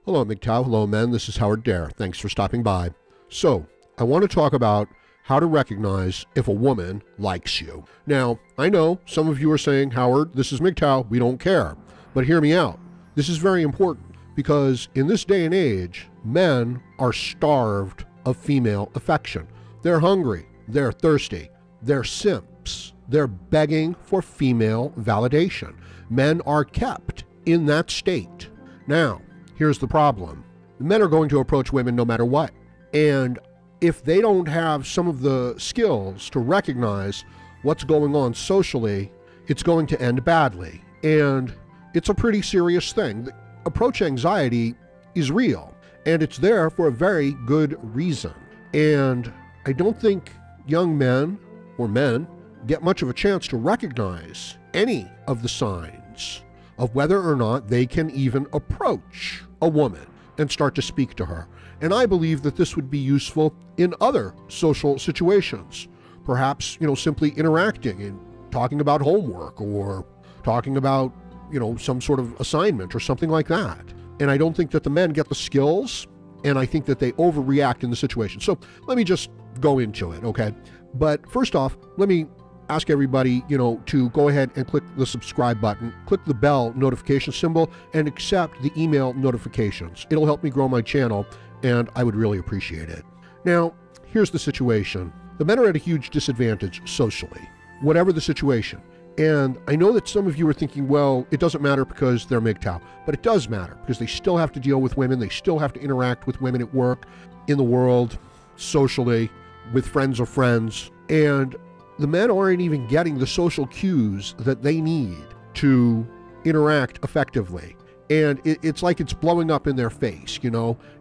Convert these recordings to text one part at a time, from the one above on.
Hello, MGTOW. Hello, men. This is Howard Dare. Thanks for stopping by. So, I want to talk about how to recognize if a woman likes you. Now, I know some of you are saying, Howard, this is MGTOW. We don't care. But hear me out. This is very important because in this day and age, men are starved of female affection. They're hungry. They're thirsty. They're simps. They're begging for female validation. Men are kept in that state. Now, here's the problem. Men are going to approach women no matter what. And if they don't have some of the skills to recognize what's going on socially, it's going to end badly. And it's a pretty serious thing. Approach anxiety is real, and it's there for a very good reason. And I don't think young men or men get much of a chance to recognize any of the signs of whether or not they can even approach a woman and start to speak to her. And I believe that this would be useful in other social situations. Perhaps, simply interacting and talking about homework or talking about, some sort of assignment or something like that. And I don't think that the men get the skills, and I think that they overreact in the situation. So let me just go into it, okay? But first off, let me ask everybody, to go ahead and click the subscribe button, click the bell notification symbol, and accept the email notifications. It'll help me grow my channel, and I would really appreciate it. Now, here's the situation. The men are at a huge disadvantage socially, whatever the situation. And I know that some of you are thinking, well, it doesn't matter because they're MGTOW, but it does matter because they still have to deal with women. They still have to interact with women at work, in the world, socially, with friends of friends. And the men aren't even getting the social cues that they need to interact effectively. And it's like it's blowing up in their face, and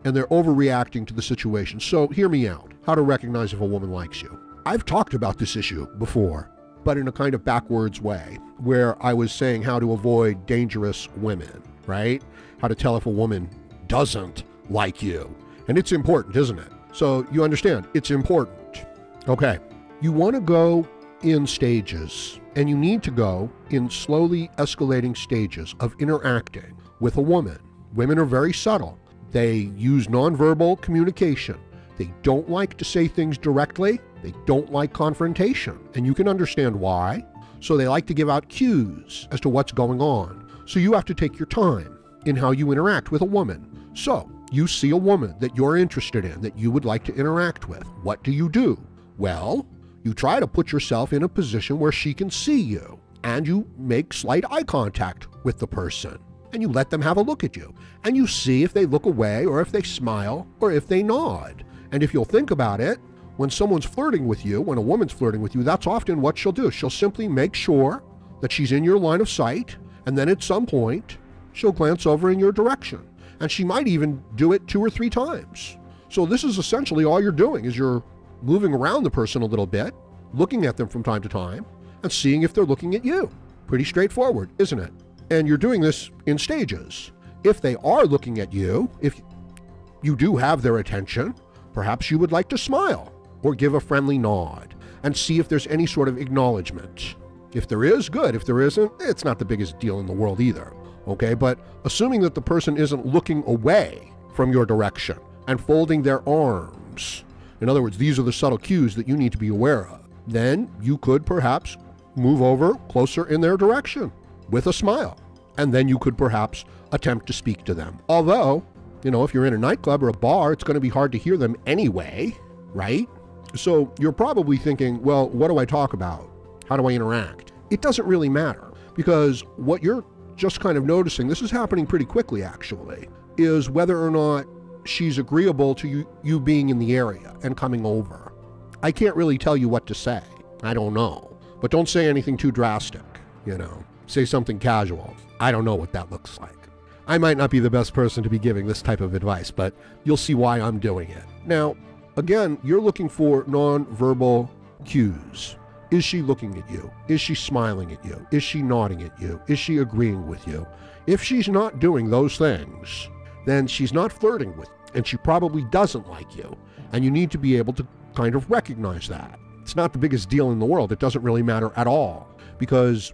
they're overreacting to the situation. So hear me out. How to recognize if a woman likes you. I've talked about this issue before, but in a kind of backwards way, where I was saying how to avoid dangerous women, right? How to tell if a woman doesn't like you. And it's important, isn't it? So you understand, it's important. Okay. You want to go in stages, and you need to go in slowly escalating stages of interacting with a woman. Women are very subtle. They use nonverbal communication. They don't like to say things directly. They don't like confrontation, and you can understand why. So they like to give out cues as to what's going on. So you have to take your time in how you interact with a woman. So you see a woman that you're interested in, that you would like to interact with. What do? Well, you try to put yourself in a position where she can see you, and you make slight eye contact with the person, and you let them have a look at you, and you see if they look away or if they smile or if they nod. And if you'll think about it, when someone's flirting with you, when a woman's flirting with you, that's often what she'll do. She'll simply make sure that she's in your line of sight, and then at some point, she'll glance over in your direction. And she might even do it 2 or 3 times. So this is essentially all you're doing, is you're moving around the person a little bit, looking at them from time to time, and seeing if they're looking at you. Pretty straightforward, isn't it? And you're doing this in stages. If they are looking at you, if you do have their attention, perhaps you would like to smile or give a friendly nod and see if there's any sort of acknowledgement. If there is, good. If there isn't, it's not the biggest deal in the world either. Okay, but assuming that the person isn't looking away from your direction and folding their arms, in other words, these are the subtle cues that you need to be aware of, then you could perhaps move over closer in their direction with a smile. And then you could perhaps attempt to speak to them. Although, if you're in a nightclub or a bar, it's going to be hard to hear them anyway, right? So you're probably thinking, well, what do I talk about? How do I interact? It doesn't really matter, because what you're just kind of noticing, this is happening pretty quickly actually, is whether or not she's agreeable to you being in the area and coming over. I can't really tell you what to say. I don't know. But don't say anything too drastic, Say something casual. I don't know what that looks like. I might not be the best person to be giving this type of advice, but you'll see why I'm doing it. Now, again, you're looking for nonverbal cues. Is she looking at you? Is she smiling at you? Is she nodding at you? Is she agreeing with you? If she's not doing those things, then she's not flirting with you, and she probably doesn't like you. And you need to be able to kind of recognize that. It's not the biggest deal in the world. It doesn't really matter at all. Because,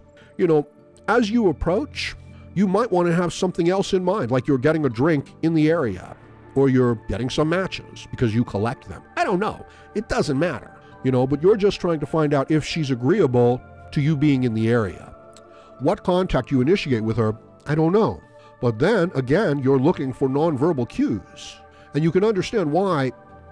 as you approach, you might want to have something else in mind, like you're getting a drink in the area, or you're getting some matches because you collect them. I don't know. It doesn't matter, but you're just trying to find out if she's agreeable to you being in the area. What contact you initiate with her, I don't know. But then, again, you're looking for nonverbal cues. And you can understand why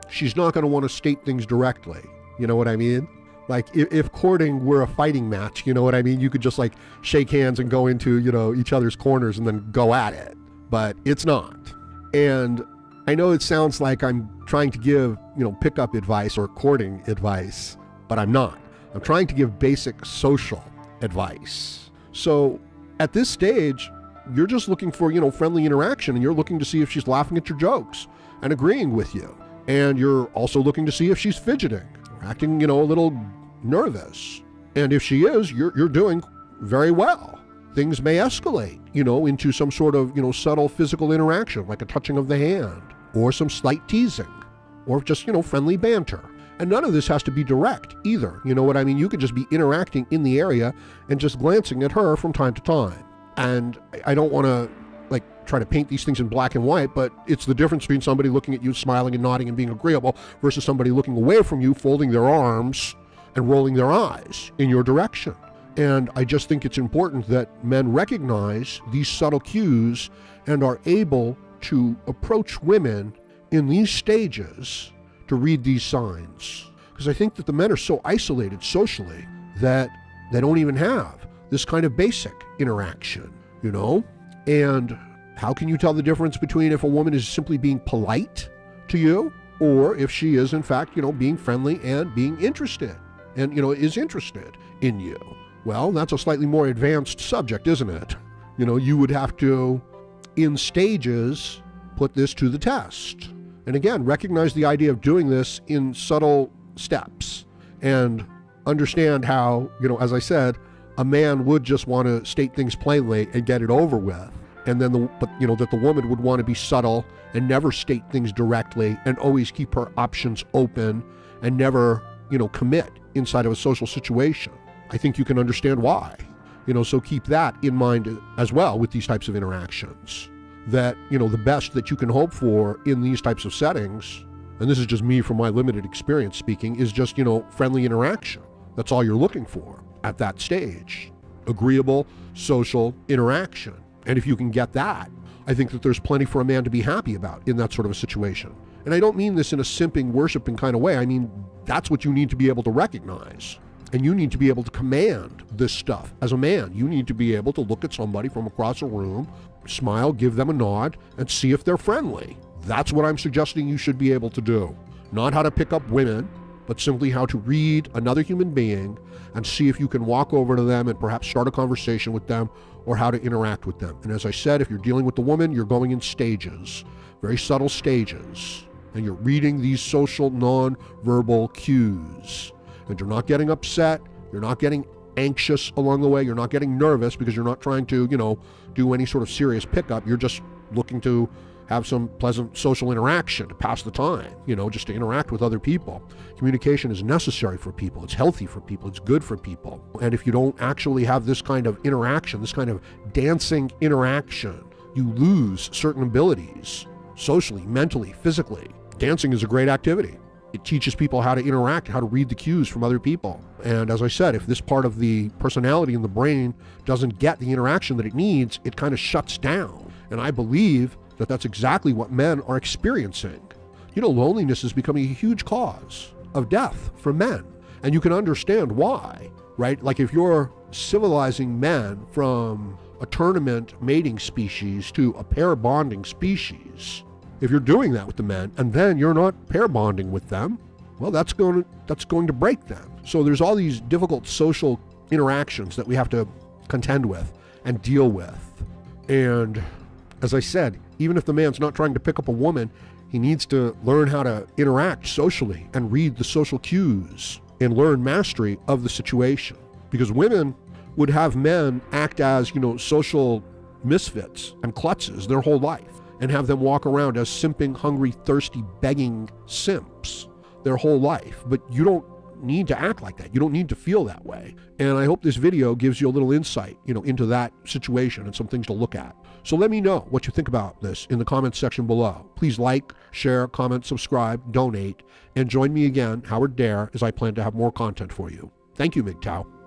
she's not going to want to state things directly. You know what I mean? Like if courting were a fighting match, you know what I mean? You could just like shake hands and go into, each other's corners and then go at it. But it's not. And I know it sounds like I'm trying to give, pickup advice or courting advice, but I'm not. I'm trying to give basic social advice. So at this stage, you're just looking for, friendly interaction, and you're looking to see if she's laughing at your jokes and agreeing with you. And you're also looking to see if she's fidgeting or acting, a little nervous. And if she is, you're doing very well. Things may escalate, into some sort of, subtle physical interaction, like a touching of the hand or some slight teasing or just, friendly banter. And none of this has to be direct either. You know what I mean? You could just be interacting in the area and just glancing at her from time to time. And I don't want to try to paint these things in black and white, but it's the difference between somebody looking at you, smiling and nodding and being agreeable versus somebody looking away from you, folding their arms and rolling their eyes in your direction. And I just think it's important that men recognize these subtle cues and are able to approach women in these stages to read these signs. Because I think that the men are so isolated socially that they don't even have this kind of basic interaction, And how can you tell the difference between if a woman is simply being polite to you or if she is in fact, being friendly and being interested and, is interested in you? Well, that's a slightly more advanced subject, isn't it? You would have to, in stages, put this to the test. And again, recognize the idea of doing this in subtle steps and understand how, as I said, a man would just want to state things plainly and get it over with. And then, that the woman would want to be subtle and never state things directly and always keep her options open and never, commit inside of a social situation. I think you can understand why. So keep that in mind as well with these types of interactions. That, the best that you can hope for in these types of settings, and this is just me from my limited experience speaking, is just, friendly interaction. That's all you're looking for at that stage. Agreeable, social interaction. And if you can get that, I think that there's plenty for a man to be happy about in that sort of a situation. And I don't mean this in a simping, worshiping kind of way. I mean, that's what you need to be able to recognize. And you need to be able to command this stuff as a man. You need to be able to look at somebody from across a room, smile, give them a nod, and see if they're friendly. That's what I'm suggesting you should be able to do. Not how to pick up women, but simply how to read another human being and see if you can walk over to them and perhaps start a conversation with them or how to interact with them. And as I said, if you're dealing with the woman, you're going in stages, very subtle stages, and you're reading these social non-verbal cues. And you're not getting upset, you're not getting anxious along the way, you're not getting nervous because you're not trying to, do any sort of serious pickup. You're just looking to have some pleasant social interaction to pass the time, just to interact with other people. Communication is necessary for people. It's healthy for people. It's good for people. And if you don't actually have this kind of interaction, this kind of dancing interaction, you lose certain abilities socially, mentally, physically. Dancing is a great activity. It teaches people how to interact, how to read the cues from other people. And as I said, if this part of the personality in the brain doesn't get the interaction that it needs, it kind of shuts down. And I believe that that's exactly what men are experiencing. Loneliness is becoming a huge cause of death for men. And you can understand why, right? Like if you're civilizing men from a tournament mating species to a pair bonding species, if you're doing that with the men and then you're not pair bonding with them, well, that's going to break them. So there's all these difficult social interactions that we have to contend with and deal with. And as I said, even if the man's not trying to pick up a woman, he needs to learn how to interact socially and read the social cues and learn mastery of the situation. Because women would have men act as, social misfits and klutzes their whole life and have them walk around as simping, hungry, thirsty, begging simps their whole life. But you don't don't need to act like that. You don't need to feel that way. And I hope this video gives you a little insight, into that situation and some things to look at. So let me know what you think about this in the comments section below. Please like, share, comment, subscribe, donate, and join me again, Howard Dare, as I plan to have more content for you. Thank you, MGTOW.